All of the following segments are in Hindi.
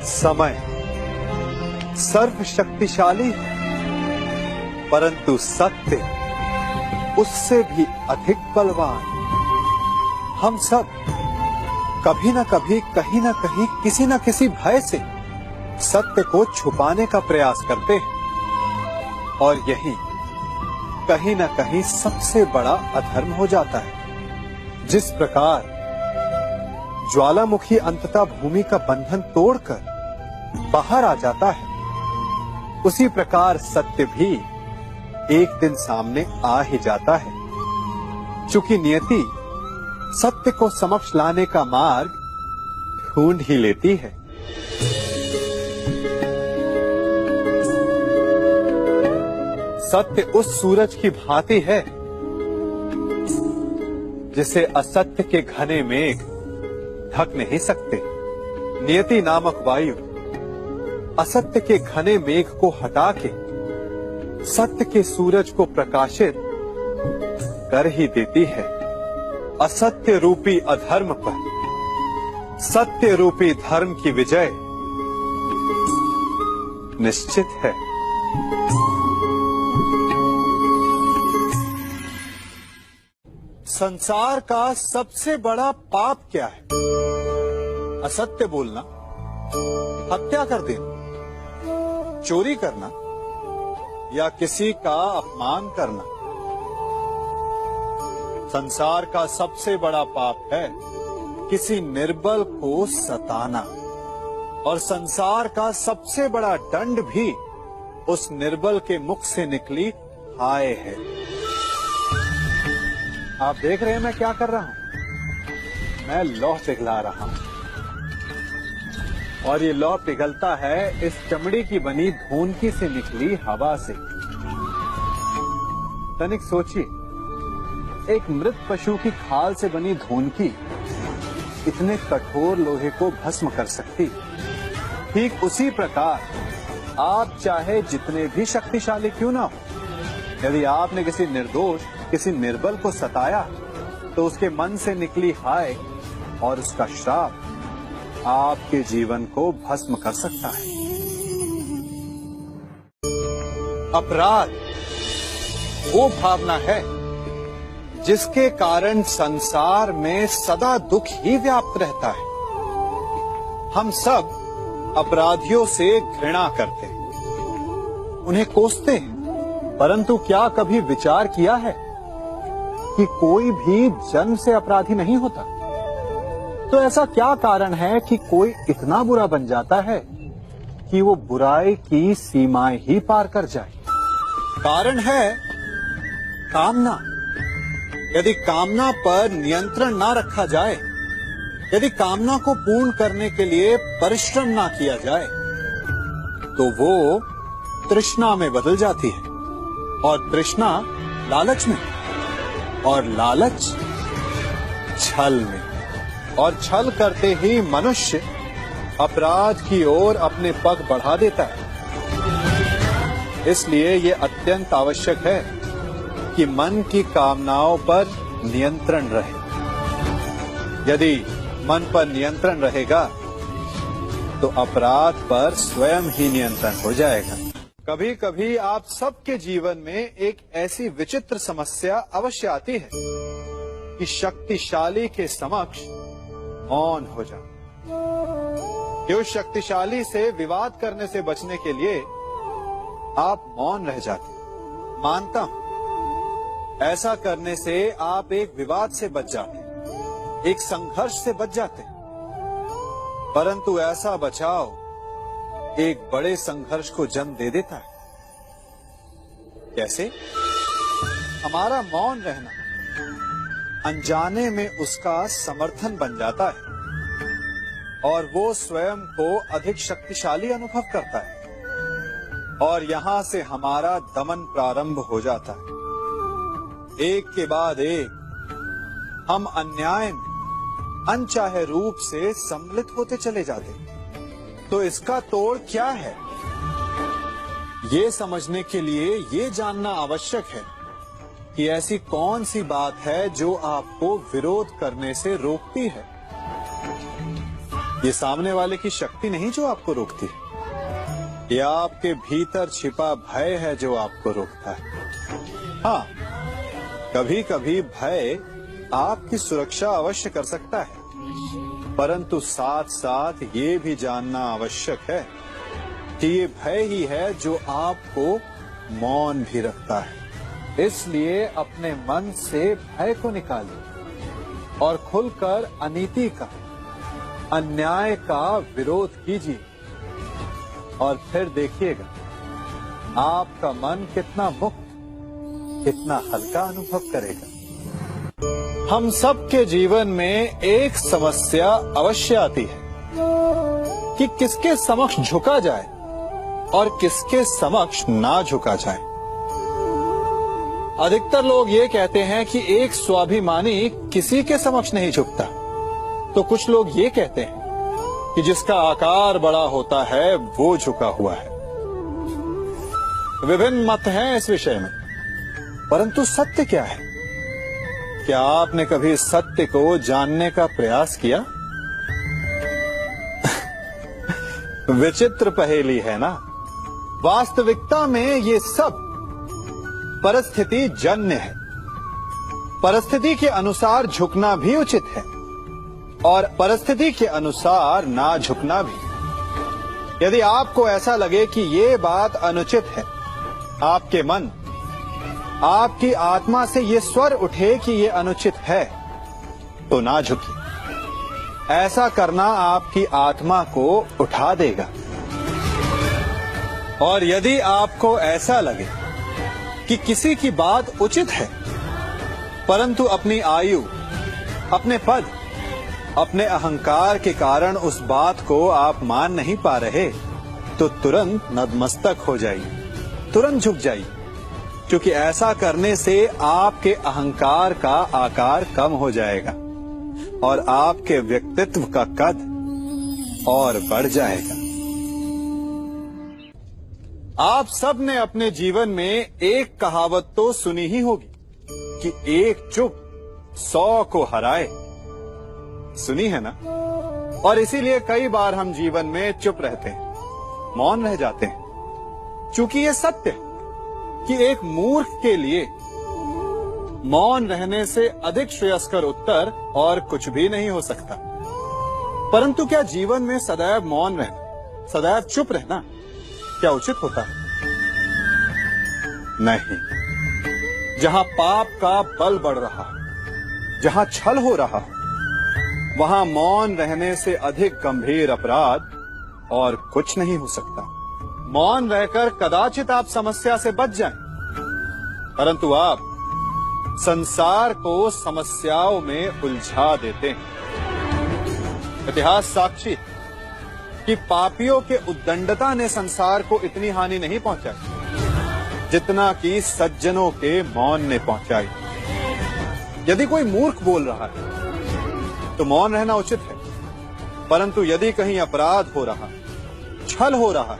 समय सर्वशक्तिशाली है, परंतु सत्य उससे भी अधिक बलवान। हम सब कभी न कभी, कहीं न कहीं, किसी न किसी भय से सत्य को छुपाने का प्रयास करते हैं, और यही कहीं न कहीं सबसे बड़ा अधर्म हो जाता है। जिस प्रकार ज्वालामुखी अंततः भूमि का बंधन तोड़कर बाहर आ जाता है, उसी प्रकार सत्य भी एक दिन सामने आ ही जाता है। चूंकि नियति सत्य को समक्ष लाने का मार्ग ढूंढ ही लेती है। सत्य उस सूरज की भांति है जिसे असत्य के घने मेघ ढक नहीं सकते। नियति नामक वायु असत्य के घने मेघ को हटा के सत्य के सूरज को प्रकाशित कर ही देती है। असत्य रूपी अधर्म पर सत्य रूपी धर्म की विजय निश्चित है। संसार का सबसे बड़ा पाप क्या है? असत्य बोलना, हत्या कर देना, चोरी करना या किसी का अपमान करना। संसार का सबसे बड़ा पाप है किसी निर्बल को सताना, और संसार का सबसे बड़ा दंड भी उस निर्बल के मुख से निकली हाय है। आप देख रहे हैं मैं क्या कर रहा हूं? मैं लौह पिघला रहा हूं, और ये लौह पिघलता है इस चमड़ी की बनी धूनकी से निकली हवा से। तनिक सोचिए, एक मृत पशु की खाल से बनी धूनकी इतने कठोर लोहे को भस्म कर सकती। ठीक उसी प्रकार आप चाहे जितने भी शक्तिशाली क्यों ना हो, यदि आपने किसी निर्दोष, किसी निर्बल को सताया, तो उसके मन से निकली हाय और उसका श्राप आपके जीवन को भस्म कर सकता है। अपराध वो भावना है जिसके कारण संसार में सदा दुख ही व्याप्त रहता है। हम सब अपराधियों से घृणा करते हैं, उन्हें कोसते हैं, परंतु क्या कभी विचार किया है कि कोई भी जन्म से अपराधी नहीं होता? तो ऐसा क्या कारण है कि कोई इतना बुरा बन जाता है कि वो बुराई की सीमाएं ही पार कर जाए? कारण है कामना। यदि कामना पर नियंत्रण ना रखा जाए, यदि कामना को पूर्ण करने के लिए परिश्रम ना किया जाए, तो वो तृष्णा में बदल जाती है, और तृष्णा लालच में, और लालच छल में, और छल करते ही मनुष्य अपराध की ओर अपने पग बढ़ा देता है। इसलिए ये अत्यंत आवश्यक है कि मन की कामनाओं पर नियंत्रण रहे। यदि मन पर नियंत्रण रहेगा तो अपराध पर स्वयं ही नियंत्रण हो जाएगा। कभी कभी आप सबके जीवन में एक ऐसी विचित्र समस्या अवश्य आती है कि शक्तिशाली के समक्ष मौन हो जाओ। कि उस शक्तिशाली से विवाद करने से बचने के लिए आप मौन रह जाते। मानता हूं, ऐसा करने से आप एक विवाद से बच जाते, एक संघर्ष से बच जाते, परंतु ऐसा बचाव एक बड़े संघर्ष को जन्म दे देता है। कैसे? हमारा मौन रहना अनजाने में उसका समर्थन बन जाता है, और वो स्वयं को अधिक शक्तिशाली अनुभव करता है, और यहां से हमारा दमन प्रारंभ हो जाता है। एक के बाद एक हम अन्याय में अनचाहे रूप से सम्मिलित होते चले जाते। तो इसका तोड़ क्या है? ये समझने के लिए ये जानना आवश्यक है कि ऐसी कौन सी बात है जो आपको विरोध करने से रोकती है। ये सामने वाले की शक्ति नहीं जो आपको रोकती है, ये आपके भीतर छिपा भय है जो आपको रोकता है। हाँ, कभी कभी भय आपकी सुरक्षा अवश्य कर सकता है, परंतु साथ साथ ये भी जानना आवश्यक है कि ये भय ही है जो आपको मौन भी रखता है। इसलिए अपने मन से भय को निकालिए और खुलकर अनीति का, अन्याय का विरोध कीजिए और फिर देखिएगा आपका मन कितना मुक्त, कितना हल्का अनुभव करेगा। हम सबके जीवन में एक समस्या अवश्य आती है कि किसके समक्ष झुका जाए और किसके समक्ष ना झुका जाए। अधिकतर लोग ये कहते हैं कि एक स्वाभिमानी किसी के समक्ष नहीं झुकता, तो कुछ लोग ये कहते हैं कि जिसका आकार बड़ा होता है वो झुका हुआ है। विभिन्न मत हैं इस विषय में, परंतु सत्य क्या है? क्या आपने कभी इस सत्य को जानने का प्रयास किया? विचित्र पहेली है ना? वास्तविकता में ये सब परिस्थिति जन्य है। परिस्थिति के अनुसार झुकना भी उचित है और परिस्थिति के अनुसार ना झुकना भी। यदि आपको ऐसा लगे कि ये बात अनुचित है, आपके मन, आपकी आत्मा से ये स्वर उठे कि ये अनुचित है, तो ना झुकिए। ऐसा करना आपकी आत्मा को उठा देगा। और यदि आपको ऐसा लगे कि किसी की बात उचित है, परंतु अपनी आयु, अपने पद, अपने अहंकार के कारण उस बात को आप मान नहीं पा रहे, तो तुरंत नतमस्तक हो जाइए, तुरंत झुक जाइए, क्योंकि ऐसा करने से आपके अहंकार का आकार कम हो जाएगा और आपके व्यक्तित्व का कद और बढ़ जाएगा। आप सब ने अपने जीवन में एक कहावत तो सुनी ही होगी कि एक चुप 100 को हराए। सुनी है ना? और इसीलिए कई बार हम जीवन में चुप रहते हैं, मौन रह जाते हैं, क्योंकि ये सत्य है कि एक मूर्ख के लिए मौन रहने से अधिक श्रेयस्कर उत्तर और कुछ भी नहीं हो सकता। परंतु क्या जीवन में सदैव मौन रहना, सदैव चुप रहना क्या उचित होता है? नहीं। जहां पाप का बल बढ़ रहा, जहां छल हो रहा, वहां मौन रहने से अधिक गंभीर अपराध और कुछ नहीं हो सकता। मौन रहकर कदाचित आप समस्या से बच जाएं, परंतु आप संसार को समस्याओं में उलझा देते हैं। इतिहास साक्षी है कि पापियों के उद्दंडता ने संसार को इतनी हानि नहीं पहुंचाई जितना कि सज्जनों के मौन ने पहुंचाई। यदि कोई मूर्ख बोल रहा है तो मौन रहना उचित है, परंतु यदि कहीं अपराध हो रहा, छल हो रहा है,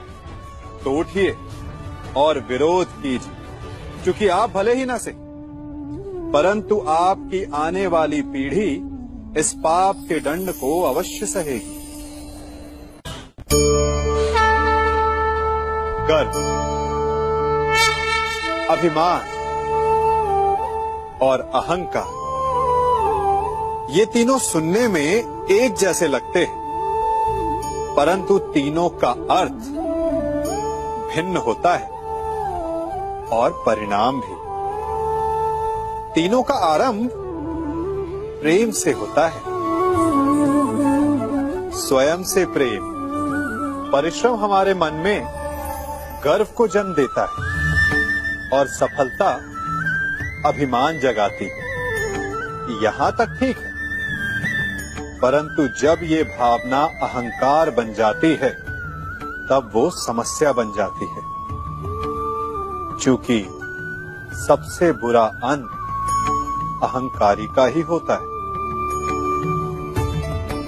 तो उठिए और विरोध कीजिए, क्योंकि आप भले ही ना सही, परंतु आपकी आने वाली पीढ़ी इस पाप के दंड को अवश्य सहेगी। गर्व, अभिमान और अहंकार, ये तीनों सुनने में एक जैसे लगते हैं, परंतु तीनों का अर्थ भिन्न होता है और परिणाम भी। तीनों का आरंभ प्रेम से होता है, स्वयं से प्रेम। परिश्रम हमारे मन में गर्व को जन्म देता है और सफलता अभिमान जगाती है। यहां तक ठीक है, परंतु जब ये भावना अहंकार बन जाती है, तब वो समस्या बन जाती है, क्योंकि सबसे बुरा अंत अहंकारी का ही होता है।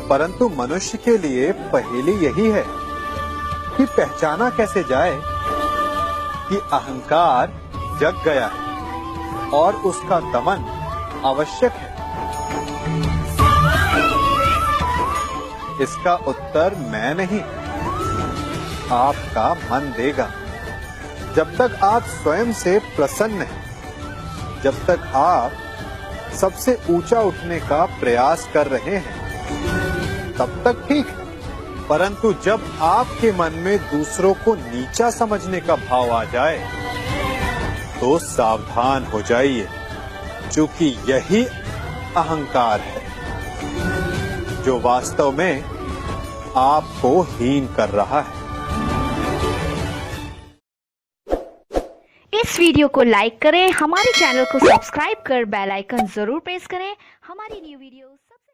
परंतु मनुष्य के लिए पहेली यही है कि पहचाना कैसे जाए कि अहंकार जग गया है और उसका दमन आवश्यक है। इसका उत्तर मैं नहीं, आपका मन देगा। जब तक आप स्वयं से प्रसन्न हैं, जब तक आप सबसे ऊंचा उठने का प्रयास कर रहे हैं, तब तक ठीक है। परंतु जब आपके मन में दूसरों को नीचा समझने का भाव आ जाए, तो सावधान हो जाइए, क्योंकि यही अहंकार है जो वास्तव में आपको हीन कर रहा है। इस वीडियो को लाइक करें, हमारे चैनल को सब्सक्राइब कर बेल आइकन जरूर प्रेस करें हमारी न्यू वीडियो सबसे